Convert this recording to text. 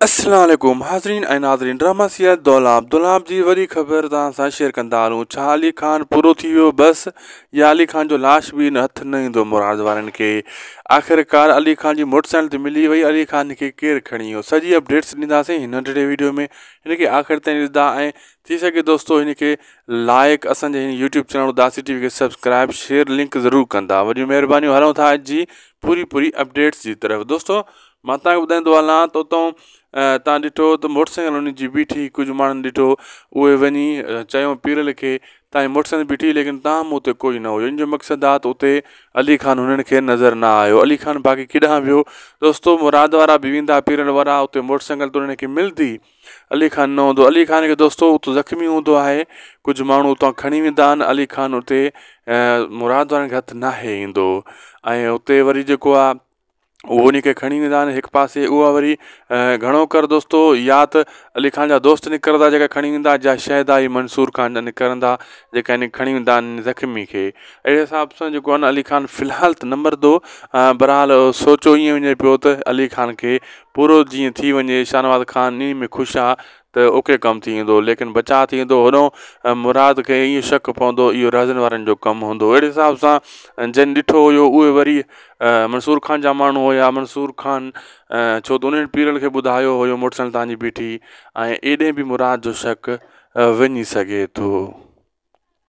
अस्सलाम वालेकुम हाज़रीन ऐं नाज़रीन। ड्रामा सियात दौलाब जी वरी ख़बर तव्हां सां शेयर कंदा हलूं। छा अली खान पूरो थी वियो बस, या अली खान जो लाश बि न हथ न ईंदो मुराद वारनि खे? आख़िरकार अली खान जी मोटरसाइकिल त मिली वई, अली खान खे केरु खणी वियो? सॼी अपडेट्स ॾींदासीं हिन नंढड़े वीडियो में। हिनखे आख़िर ताईं ॾिसंदा ऐं थी सघे दोस्तो हिनखे लाइक, असांजे हिन यूट्यूब चैनल उदासी टीवी खे सब्सक्राइब, शेयर, लिंक ज़रूरु कंदा। वॾियूं महिरबानियूं। हलूं था अॼु जी पूरी अपडेट्स जी तरफ़। दोस्तो मां तव्हांखे ॿुधाईंदो हलां त उतां तव्हां ॾिठो त मोटरसाइकिल उन जी बीठी, कुझु माण्हुनि ॾिठो उहे वञी चयूं पीरल खे तव्हांजी मोटरसाइकिल बीठी, लेकिन तव्हां मूं उते कोई न हुयो। इन जो मक़सदु आहे त उते अली खान हुननि खे नज़र न आयो। अली खान बाक़ी केॾांहुं वियो दोस्तो? मुराद वारा बि वेंदा पीरल वारा, उते मोटरसाइकिल त उन्हनि खे मिलंदी, अली खान न हूंदो। अली खान खे दोस्तो उतो ज़ख़्मी हूंदो आहे, कुझु माण्हू उतां खणी वेंदा आहिनि। अली खान उते मुराद वारनि खे हथु नाहे ईंदो ऐं उते वरी जेको आहे उहो उन खे खणी वेंदा आहिनि हिकु पासे। उहा वरी घणो कर दोस्तो या त अली खान जा दोस्त निकिरंदा जेका खणी वेंदा, या शहदाई मंसूर खान जा निकिरंदा जेका इन खणी वेंदा आहिनि ज़ख़्मी खे। अहिड़े हिसाब सां जेको आहे न अली खान फ़िलहालु त न मरंदो। बहरहाल सोचो ईअं वञे पियो त अली खान खे पूरो जीअं थी वञे, शाहनवाज़ खान इन में ख़ुशि आहे त ओके कमु थी वेंदो, लेकिन बचा थी वेंदो। हुनो मुराद खे ईअं शक पवंदो इहो राज़नि वारनि जो कमु हूंदो। अहिड़े हिसाब सां जन ॾिठो हुयो उहे वरी मंसूर खान जा माण्हू हुया। मंसूर खान छो त उन्हनि पीरल खे ॿुधायो हुयो मोटरसाइकिल तव्हांजी बीठी, ऐं एॾे बि मुराद जो शक वञी सघे थो।